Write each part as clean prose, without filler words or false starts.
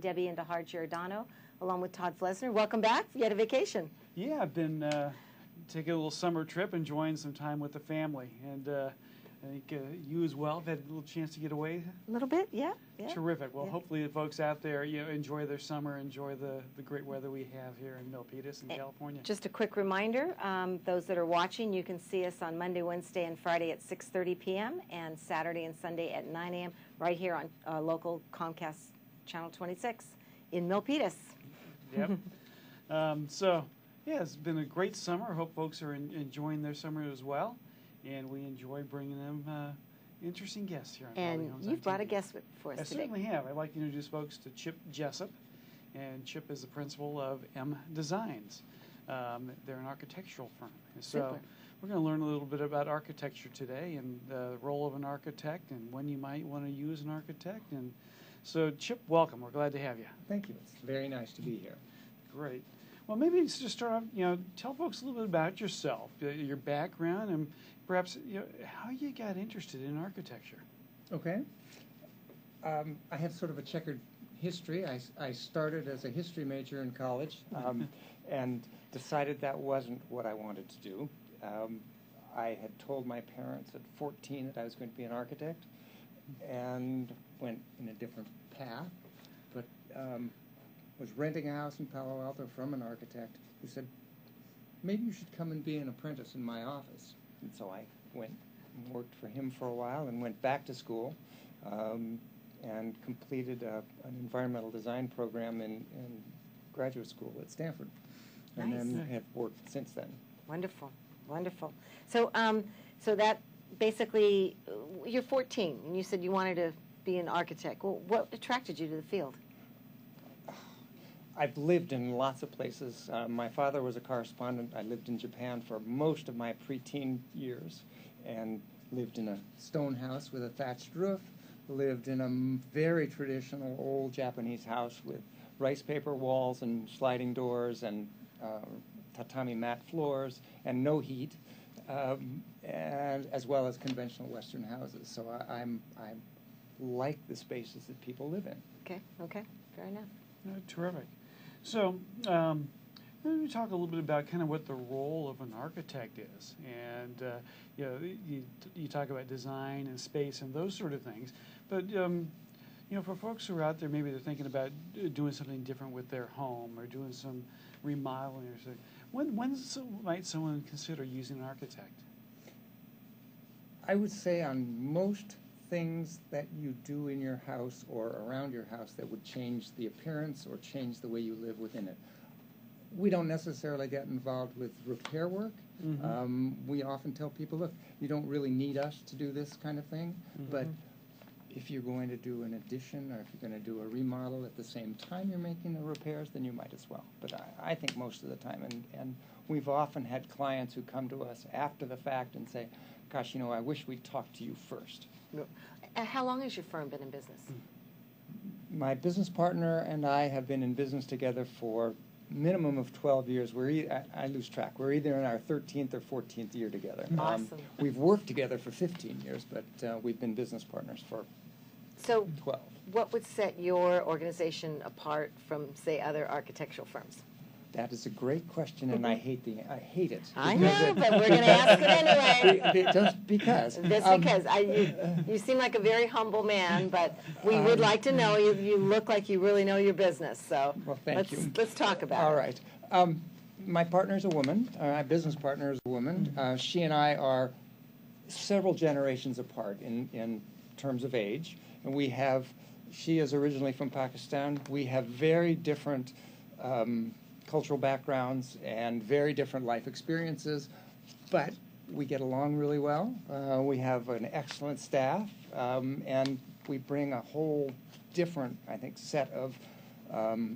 Debbie and Giordano, along with Todd Flesner. Welcome back. You had a vacation. Yeah, I've been taking a little summer trip, enjoying some time with the family, and I think you as well have had a little chance to get away. A little bit, yeah. Terrific. Well, yeah. hopefully the folks out there, enjoy their summer, enjoy the great weather we have here in Milpitas in California. Just a quick reminder, those that are watching, you can see us on Monday, Wednesday, and Friday at 6:30 p.m. and Saturday and Sunday at 9 a.m. right here on local Comcast Channel 26 in Milpitas. Yep. So, yeah, it's been a great summer. I hope folks are enjoying their summer as well, and we enjoy bringing them interesting guests here on And you've brought a guest for us today. I certainly have. I'd like to introduce folks to Chip Jessup, and Chip is the principal of M Designs. They're an architectural firm. So Super. we're going to learn a little bit about architecture today and the role of an architect and when you might want to use an architect. And so, Chip, welcome. We're glad to have you. Thank you. It's very nice to be here. Great. Well, maybe just start off, tell folks a little bit about yourself, your background, and perhaps how you got interested in architecture. Okay. I have sort of a checkered history. I started as a history major in college and decided that wasn't what I wanted to do. I had told my parents at 14 that I was going to be an architect and went in a different path, but was renting a house in Palo Alto from an architect who said, maybe you should come and be an apprentice in my office. And so I went and worked for him for a while and went back to school and completed an environmental design program in graduate school at Stanford. And Nice. then have worked since then. Wonderful, wonderful. So, so that basically, you're 14, and you said you wanted to be an architect. Well, what attracted you to the field? I've lived in lots of places. My father was a correspondent. I lived in Japan for most of my preteen years and lived in a stone house with a thatched roof, lived in a very traditional old Japanese house with rice paper walls and sliding doors and tatami mat floors and no heat, and as well as conventional Western houses. So I like the spaces that people live in. Okay, fair enough. Terrific. So, let me talk a little bit about kind of what the role of an architect is. And, you talk about design and space and those sort of things. But, for folks who are out there, maybe they're thinking about doing something different with their home or doing some remodeling or something. When might someone consider using an architect? I would say on most things that you do in your house or around your house that would change the appearance or change the way you live within it. We don't necessarily get involved with repair work. Mm-hmm. We often tell people, look, you don't really need us to do this kind of thing, Mm-hmm. but if you're going to do an addition or if you're going to do a remodel at the same time you're making the repairs, then you might as well. But I think most of the time, and we've often had clients who come to us after the fact and say, gosh, I wish we'd talked to you first. How long has your firm been in business? My business partner and I have been in business together for minimum of 12 years. I lose track. We're either in our 13th or 14th year together. Awesome. We've worked together for 15 years, but we've been business partners for 12. What would set your organization apart from, say, other architectural firms? That is a great question, and I hate it. I know, but we're going to ask it anyway. Just because. Just because. You seem like a very humble man, but we would like to know you. You look like you really know your business. So well, thank you. Let's talk about it. All right. My partner's a woman. My business partner is a woman. She and I are several generations apart in terms of age, and she is originally from Pakistan. We have very different cultural backgrounds and very different life experiences, but we get along really well. We have an excellent staff, and we bring a whole different, I think, set of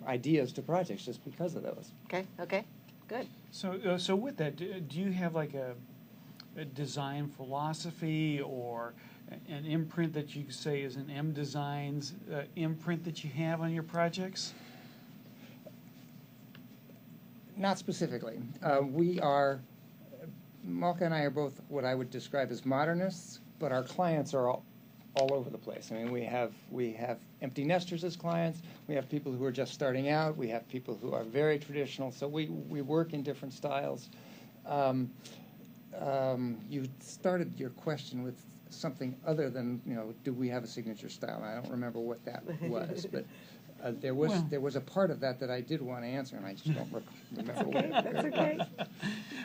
ideas to projects just because of those. Okay, good. So with that, do you have like a design philosophy or an imprint that you say is an M Designs imprint that you have on your projects? Not specifically. Malka and I are both what I would describe as modernists, but our clients are all over the place. I mean, we have empty nesters as clients. We have people who are just starting out. We have people who are very traditional. So we work in different styles. You started your question with something other than, do we have a signature style? I don't remember what that was, but there was a part of that I did want to answer, and I just don't remember what it was. That's okay.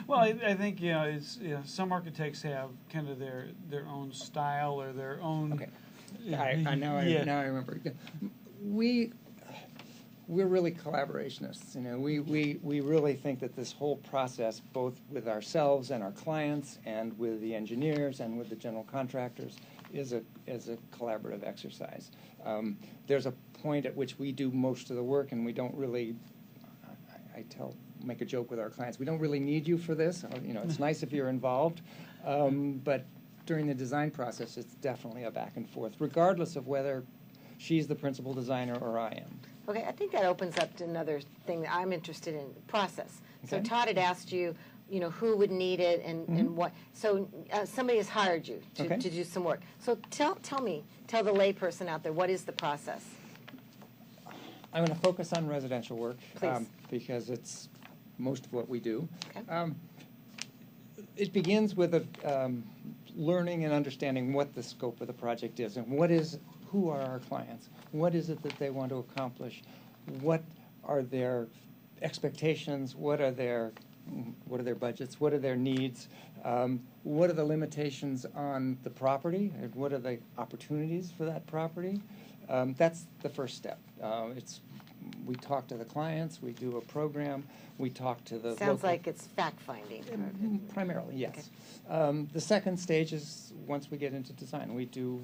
Well, I think it's some architects have kind of their own style or their own. Okay, now I remember. We're really collaborationists. We really think that this whole process, both with ourselves and our clients, and with the engineers and with the general contractors, is a collaborative exercise. There's a point at which we do most of the work, and we don't really. Make a joke with our clients. We don't really need you for this. It's nice if you're involved, but during the design process, it's definitely a back and forth, regardless of whether she's the principal designer or I am. Okay, I think that opens up to another thing that I'm interested in, process. So Okay. Todd had asked you, who would need it and what. So somebody has hired you Okay. to do some work. So tell the layperson out there, what is the process? I'm going to focus on residential work Please. because it's most of what we do. Okay. It begins with learning and understanding what the scope of the project is and who are our clients, what is it that they want to accomplish, what are their expectations, what are their budgets, what are their needs, what are the limitations on the property, and what are the opportunities for that property. That's the first step. We talk to the clients, we do a program, we talk to the Sounds local, like it's fact-finding. primarily, yes. The second stage is once we get into design. We do,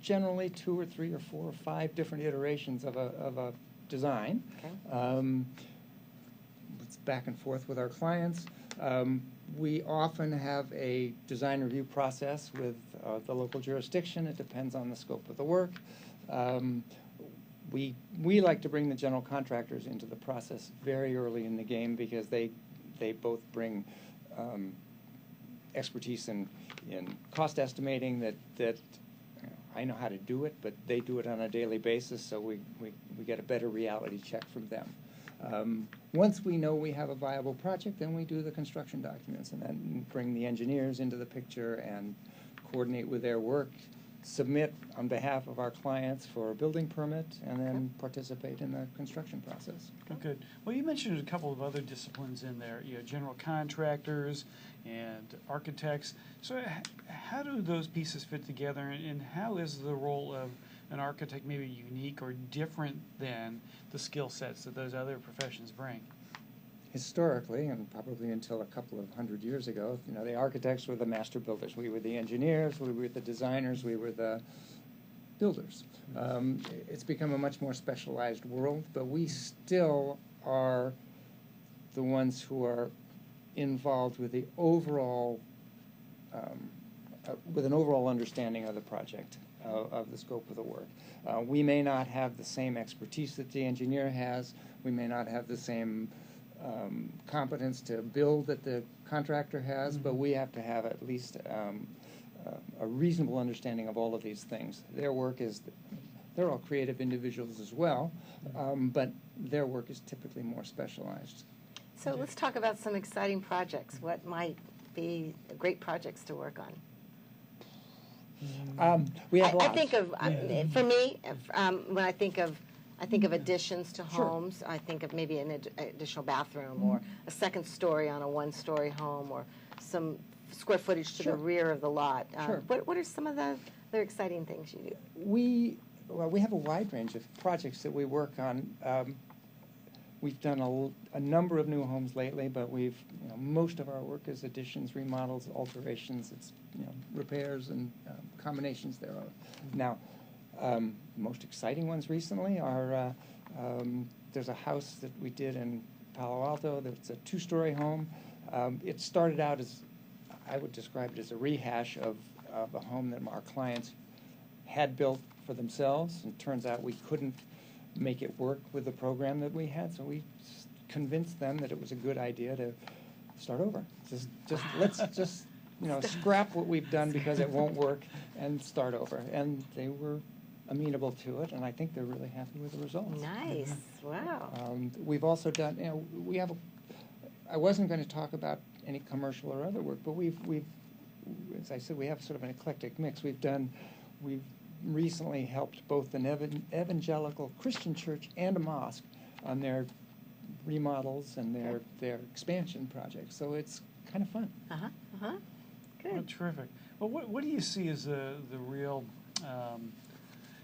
generally 2 or 3 or 4 or 5 different iterations of a design. Okay. It's back and forth with our clients. We often have a design review process with the local jurisdiction. It depends on the scope of the work. We like to bring the general contractors into the process very early in the game because they both bring expertise in cost estimating that I know how to do it, but they do it on a daily basis, so we get a better reality check from them. Once we know we have a viable project, then we do the construction documents and then bring the engineers into the picture and coordinate with their work, submit on behalf of our clients for a building permit, and then participate in the construction process. Good. Well, you mentioned a couple of other disciplines in there, general contractors and architects. So how do those pieces fit together, and how is the role of an architect maybe unique or different than the skill sets that those other professions bring? Historically, and probably until a couple of 100 years ago, the architects were the master builders. We were the engineers, we were the designers, we were the builders. It's become a much more specialized world, but we still are the ones who are involved with the overall, with an overall understanding of the project, of the scope of the work. We may not have the same expertise that the engineer has. We may not have the same competence to build that the contractor has, but we have to have at least a reasonable understanding of all of these things. Their work is, they're all creative individuals as well, but their work is typically more specialized. So let's talk about some exciting projects. What might be great projects to work on? We have lots. I think of, for me, when I think of additions to Sure. homes. I think of maybe an additional bathroom or a second story on a one-story home or some square footage to Sure. the rear of the lot. Sure. What are some of the other exciting things you do? We have a wide range of projects that we work on. We've done a number of new homes lately, but most of our work is additions, remodels, alterations. It's repairs and combinations thereof. Now, most exciting ones recently are there's a house that we did in Palo Alto that's a 2-story home. It started out as, I would describe it as a rehash of a home that our clients had built for themselves. And it turns out we couldn't make it work with the program that we had, so we convinced them that it was a good idea to start over. Let's scrap what we've done because it won't work, and start over. And they were amenable to it, and I think they're really happy with the results. Nice. Wow. We've also done, we have I wasn't going to talk about any commercial or other work, but we've, as I said, we have sort of an eclectic mix. We've recently helped both an evangelical Christian church and a mosque on their remodels and their expansion projects. So it's kind of fun. Good. Oh, terrific. Well, what do you see as the real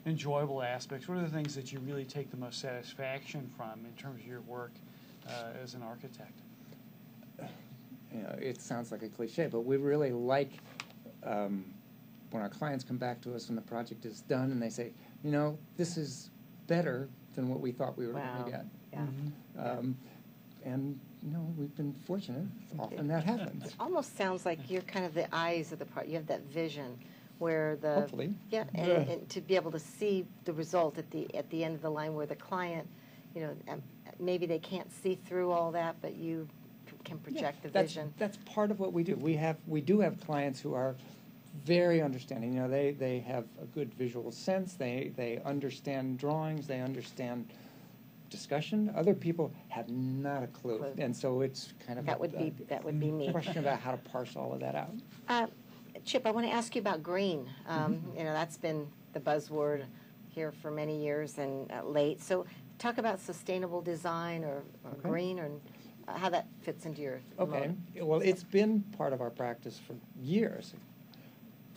enjoyable aspects? What are the things that you really take the most satisfaction from in terms of your work as an architect? It sounds like a cliche, but we really like when our clients come back to us and the project is done and they say, this is better than what we thought we were going to get. Yeah. And we've been fortunate. Often that happens. It almost sounds like you're kind of the eyes of the project. You have that vision where the Hopefully. and to be able to see the result at the end of the line where the client, maybe they can't see through all that, but you can project the vision. That's part of what we do. We do have clients who are very understanding. They have a good visual sense. They understand drawings. They understand discussion. Other people have not a clue, and so it's kind of that would be me. Question about how to parse all of that out. Chip, I want to ask you about green. That's been the buzzword here for many years and late. So talk about sustainable design or green, or how that fits into your Okay. Well, it's been part of our practice for years.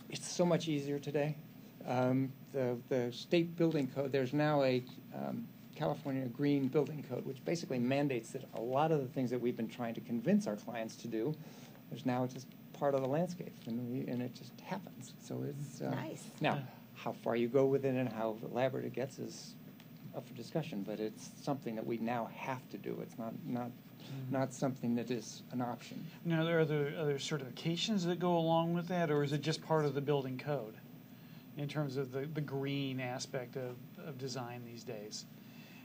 It's so much easier today. The state building code, there's now a California Green Building Code, which basically mandates that a lot of the things that we've been trying to convince our clients to do, there's now just part of the landscape, and it just happens. So it's nice. Now, how far you go with it and how elaborate it gets is up for discussion, but it's something that we now have to do. It's not something that is an option. Now, are there other certifications that go along with that, or is it just part of the building code in terms of the green aspect of design these days?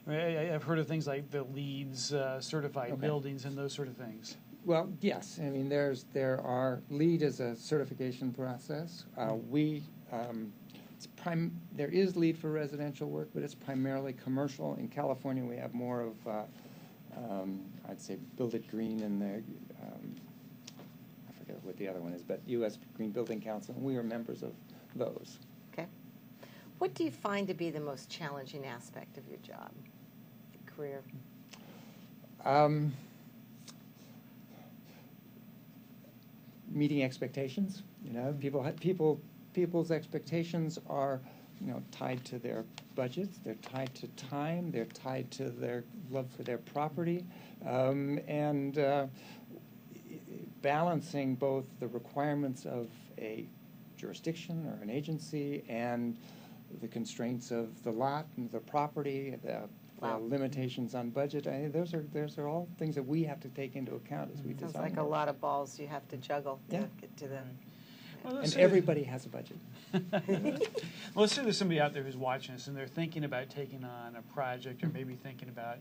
I mean, I've heard of things like the LEEDs certified buildings and those sort of things. Well, yes. I mean, there are LEED as a certification process. There is LEED for residential work, but it's primarily commercial. In California, we have more of I'd say Build It Green and the I forget what the other one is, but U.S. Green Building Council, and we are members of those. Okay. What do you find to be the most challenging aspect of your job, your career? Meeting expectations. People's expectations are, tied to their budgets. They're tied to time. They're tied to their love for their property, and balancing both the requirements of a jurisdiction or an agency and the constraints of the lot and the property, the limitations on budget. Those are all things that we have to take into account as we design. Sounds like a lot of balls you have to juggle to get to the. Well, and everybody has a budget. Well, let's say there's somebody out there who's watching us and they're thinking about taking on a project, or maybe thinking about,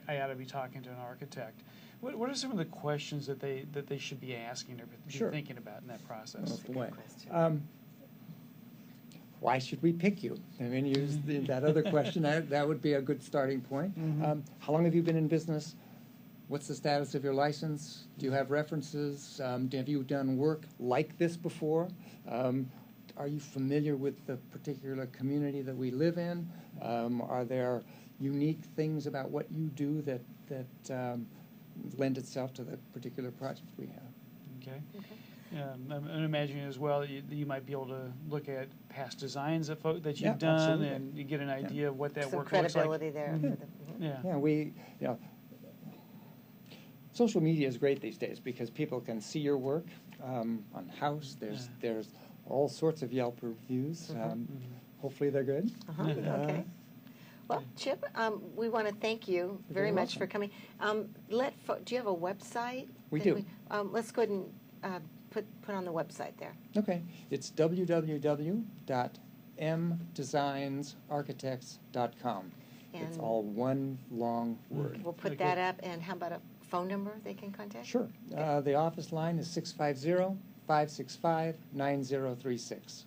I ought to be talking to an architect. What are some of the questions that they should be asking or be thinking about in that process? That's a good question. Why should we pick you? I mean, use that other question. That would be a good starting point. How long have you been in business? What's the status of your license? Do you have references? Have you done work like this before? Are you familiar with the particular community that we live in? Are there unique things about what you do that lend itself to the particular project we have? Okay. I'm imagining as well that you might be able to look at past designs that you've done, absolutely. And you get an idea of what that Some work looks like. credibility there. Yeah, social media is great these days because people can see your work on House. There's all sorts of Yelp reviews. Hopefully they're good. Okay. Well, Chip, we want to thank you very much for coming. Do you have a website? We do. Let's go ahead and put on the website there. Okay. It's www.mdesignsarchitects.com. It's all one long word. We'll put that up. And how about a phone number they can contact? Sure. The office line is 650-565-9036.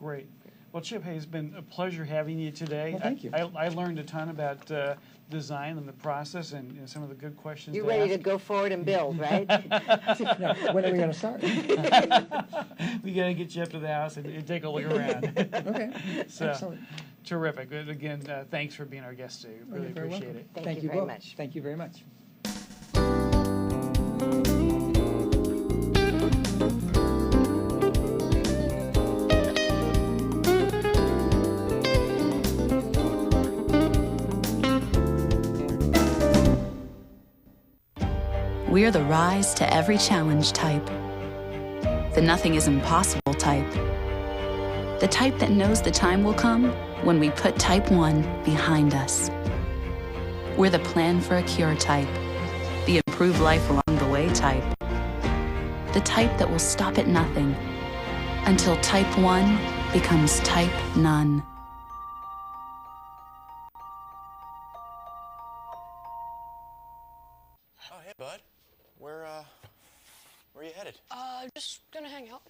Great. Well, Chip, hey, it's been a pleasure having you today. Well, thank you. I learned a ton about design and the process and some of the good questions You're to ready to ask. go forward and build, right? Now, when are we going to start? We got to get you up to the house and take a look around. Okay, So, excellent. terrific. But again, thanks for being our guest today. Really You're very appreciate welcome. it. Thank you very both. much. Thank you very much. We're the rise to every challenge type. The nothing is impossible type. The type that knows the time will come when we put type 1 behind us. We're the plan for a cure type. The improved life along the way type. The type that will stop at nothing until type 1 becomes type none. Oh, hey, bud. Where you headed? Just gonna hang out.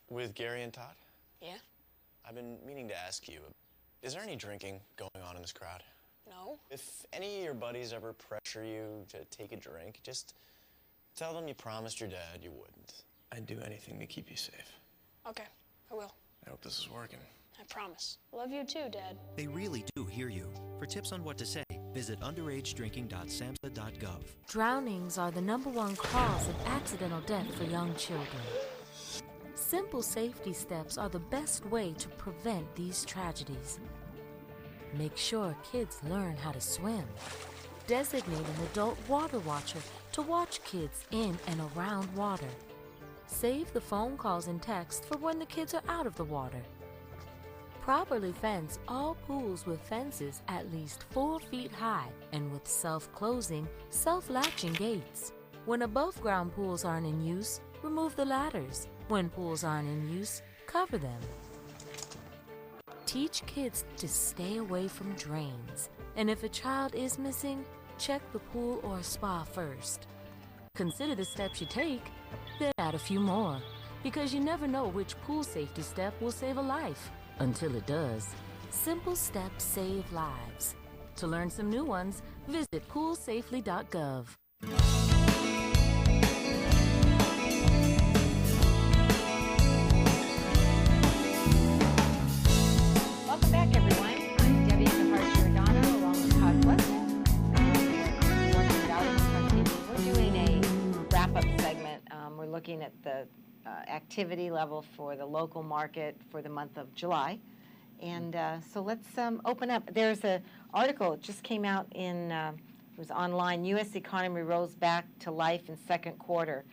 With Gary and Todd? Yeah? I've been meaning to ask you, is there any drinking going on in this crowd? No? If any of your buddies ever pressure you to take a drink, just tell them you promised your dad you wouldn't. I'd do anything to keep you safe. Okay, I will. I hope this is working. I promise. Love you too, Dad. They really do hear you. For tips on what to say, visit underagedrinking.samhsa.gov. Drownings are the #1 cause of accidental death for young children. Simple safety steps are the best way to prevent these tragedies. Make sure kids learn how to swim. Designate an adult water watcher to watch kids in and around water. Save the phone calls and texts for when the kids are out of the water. Properly fence all pools with fences at least 4 feet high and with self-closing, self-latching gates. When above-ground pools aren't in use, remove the ladders. When pools aren't in use, cover them. Teach kids to stay away from drains. And if a child is missing, check the pool or spa first. Consider the steps you take, then add a few more. Because you never know which pool safety step will save a life. Until it does. Simple steps save lives. To learn some new ones, visit poolsafely.gov. Welcome back, everyone. I'm Debbie Giordano along with Todd Flesner. Working it out in front of TV. We're doing a wrap-up segment. We're looking at the activity level for the local market for the month of July. And so let's open up. There's an article, it just came out in, it was online, U.S. economy rose back to life in second quarter.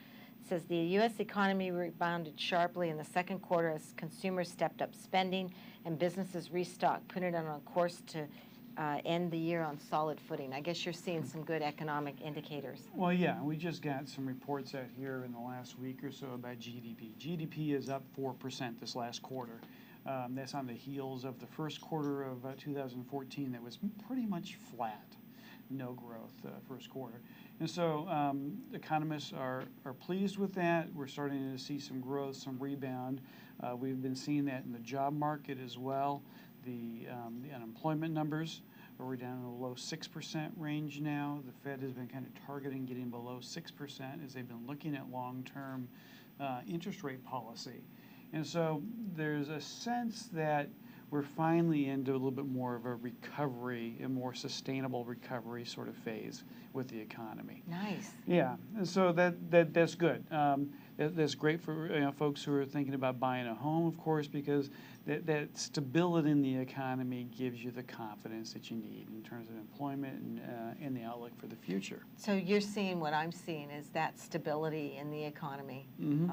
It says the U.S. economy rebounded sharply in the second quarter as consumers stepped up spending and businesses restocked, putting it on a course to end the year on solid footing. I guess you're seeing some good economic indicators. Well, yeah, we just got some reports out here in the last week or so about GDP. GDP is up 4% this last quarter. That's on the heels of the first quarter of 2014 that was pretty much flat, no growth first quarter. And so economists are pleased with that. We're starting to see some growth, some rebound. We've been seeing that in the job market as well. The unemployment numbers are down in the low 6% range now. The Fed has been kind of targeting getting below 6% as they've been looking at long-term interest rate policy. And so there's a sense that we're finally into a little bit more of a recovery, a more sustainable recovery sort of phase with the economy. Nice. Yeah, and so that's good. That's great for folks who are thinking about buying a home, of course, because that stability in the economy gives you the confidence that you need in terms of employment and the outlook for the future. So you're seeing what I'm seeing is that stability in the economy. Mm-hmm.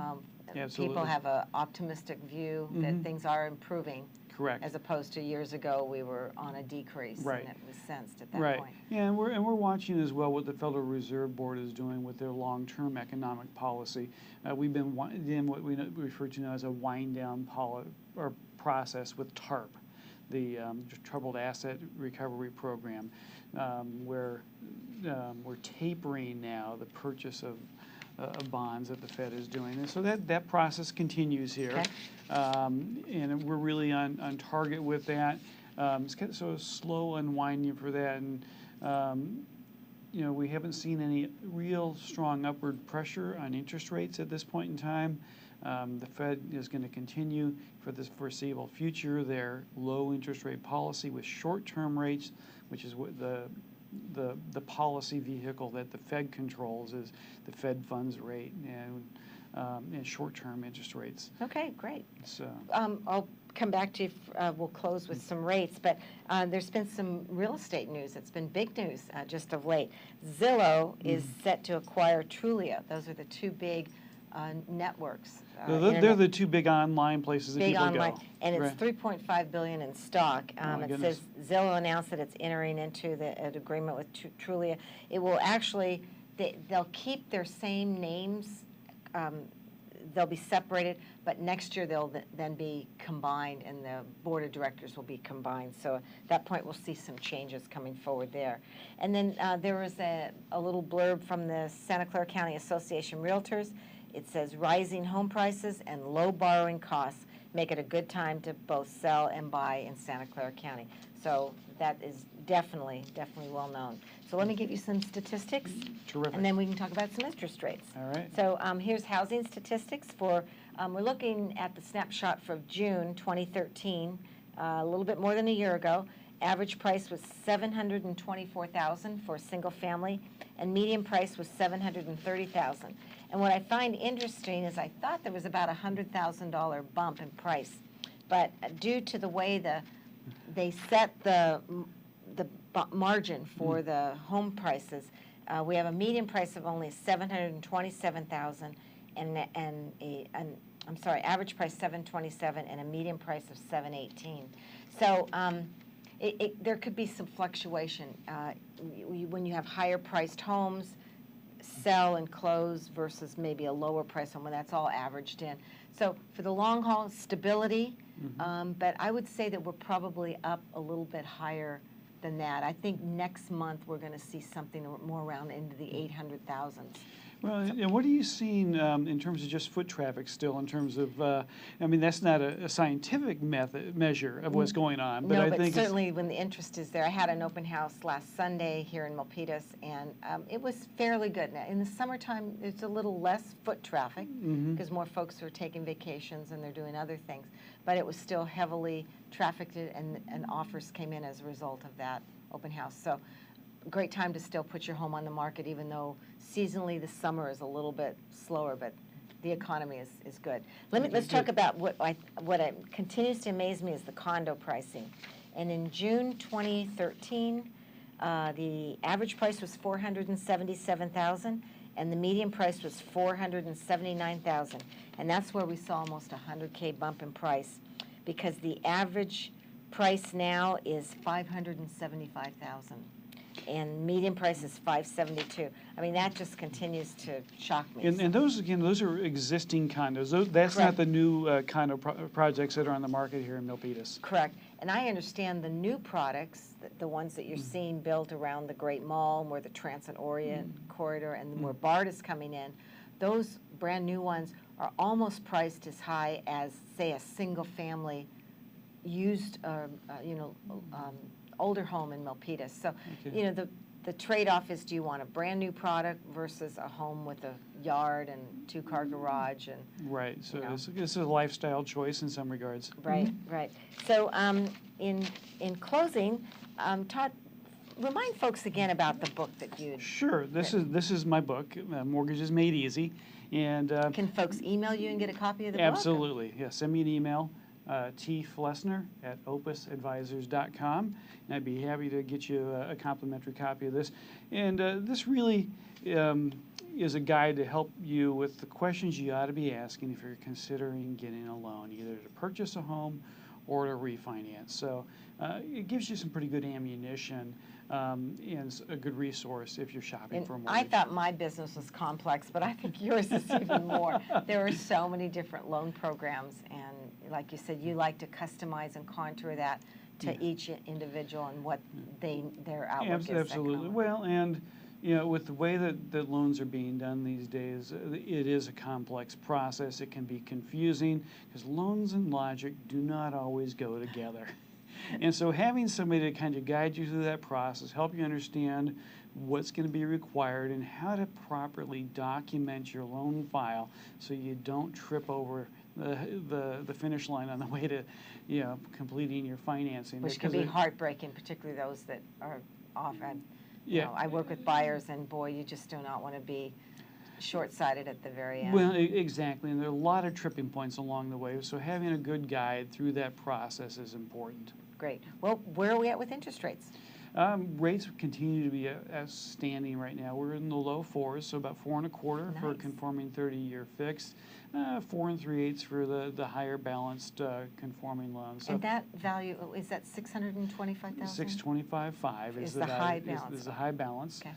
Absolutely. People have an optimistic view that things are improving. Correct. As opposed to years ago, we were on a decrease, Right. and it was sensed at that Right. point. Yeah, and we're watching as well what the Federal Reserve Board is doing with their long-term economic policy. We've been in what we refer to now as a wind-down process with TARP, the Troubled Asset Recovery Program, where we're tapering now the purchase of of bonds that the Fed is doing. And so that process continues here. Okay. And we're really on target with that. It's kind of sort of slow unwinding for that. And, we haven't seen any real strong upward pressure on interest rates at this point in time. The Fed is going to continue for this foreseeable future their low interest rate policy with short-term rates, which is what the policy vehicle that the Fed controls is the Fed funds rate and short-term interest rates. Okay, great. So I'll come back to you. We'll close with some rates, but there's been some real estate news. It's been big news just of late. Zillow is set to acquire Trulia. Those are the two big networks. they're the two big online places that big people online, go. and it's Right. $3.5 billion in stock. my It goodness. says Zillow announced that it's entering into an agreement with Trulia. It will actually, they'll keep their same names. They'll be separated, but next year they'll then be combined, and the board of directors will be combined. So at that point, we'll see some changes coming forward there. And then there was a little blurb from the Santa Clara County Association Realtors. It says rising home prices and low borrowing costs make it a good time to both sell and buy in Santa Clara County. So that is definitely well known. So let me give you some statistics. Terrific. And then we can talk about some interest rates. All right. So here's housing statistics for, we're looking at the snapshot for June 2013, a little bit more than a year ago. Average price was $724,000 for a single family, and median price was $730,000. And what I find interesting is I thought there was about a $100,000 bump in price, but due to the way they set the margin for the home prices, we have a median price of only $727,000 average price $727,000 and a median price of $718,000. So there could be some fluctuation when you have higher priced homes sell and close versus maybe a lower price home when that's all averaged in. So for the long haul, stability, but I would say that we're probably up a little bit higher than that. I think next month we're going to see something more around into the 800,000s. Well, and what are you seeing in terms of just foot traffic still, in terms of, that's not a scientific measure of what's going on, but No, I but think certainly when the interest is there. I had an open house last Sunday here in Milpitas, and it was fairly good. Now, in the summertime, it's a little less foot traffic because more folks are taking vacations and they're doing other things, but it was still heavily trafficked, and offers came in as a result of that open house. So great time to still put your home on the market, even though seasonally the summer is a little bit slower, but the economy is good. Let's talk about what continues to amaze me is the condo pricing. And in June 2013, the average price was $477,000, and the median price was $479,000. And that's where we saw almost a $100K bump in price, because the average price now is $575,000. And median price is $572,000. I mean, that just continues to shock me. And those, again, those are existing condos. That's Correct. not the new condo projects that are on the market here in Milpitas. Correct. And I understand the new products, the ones that you're seeing built around the Great Mall, where the Transit-Orient corridor and where BART is coming in, those brand new ones are almost priced as high as, say, a single-family used, older home in Milpitas. So, Okay. the trade-off is, do you want a brand new product versus a home with a yard and two-car garage and Right. So You know. it's a lifestyle choice in some regards. right. So in closing, Todd, remind folks again about the book that you. Sure. This is my book, Mortgages Made Easy, and Can folks email you and get a copy of the book? absolutely. Yeah. Send me an email. tflesner@opusadvisors.com, and I'd be happy to get you a complimentary copy of this. And this really is a guide to help you with the questions you ought to be asking if you're considering getting a loan, either to purchase a home or to refinance. So it gives you some pretty good ammunition and a good resource if you're shopping for a mortgage. I thought my business was complex, but I think yours is even more. There are so many different loan programs, and like you said, you like to customize and contour that to each individual and what their outlook is. Absolutely. economically. Well, and You know, with the way that loans are being done these days, it is a complex process. It can be confusing because loans and logic do not always go together. And so having somebody to kind of guide you through that process, help you understand what's going to be required and how to properly document your loan file so you don't trip over the finish line on the way to, you know, completing your financing. Which can be heartbreaking, particularly those that are often, you know, I work with buyers, and boy, you just do not want to be short-sighted at the very end. Well, exactly, and there are a lot of tripping points along the way, so having a good guide through that process is important. Great. Well, where are we at with interest rates? Rates continue to be outstanding right now. We're in the low 4s, so about 4 1/4 for a conforming 30-year fixed, 4 3/8 for the higher balanced conforming loans. So and that value, is that 625,000? 625.5 is the high balance. Is the high balance. Okay.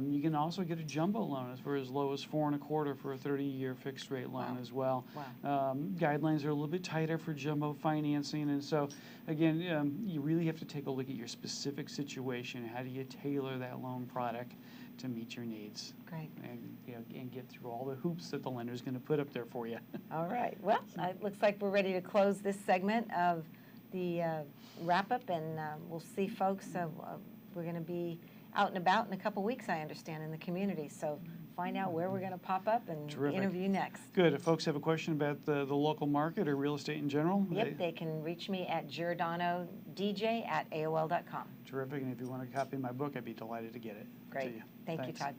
You can also get a jumbo loan for as low as 4 1/4 for a 30-year fixed rate loan as well. Wow. Guidelines are a little bit tighter for jumbo financing, and so again, you really have to take a look at your specific situation. How do you tailor that loan product to meet your needs? Great. And, you know, and get through all the hoops that the lender's going to put up there for you. All right. Well, it looks like we're ready to close this segment of the wrap-up, and we'll see folks. We're going to be out and about in a couple weeks, I understand, in the community. So find out where we're going to pop up and interview next. Good. If folks have a question about the local market or real estate in general, yep, they can reach me at giordanodj@aol.com. Terrific. And if you want a copy of my book, I'd be delighted to get it. Great. To you. Thank Thanks. you, Todd.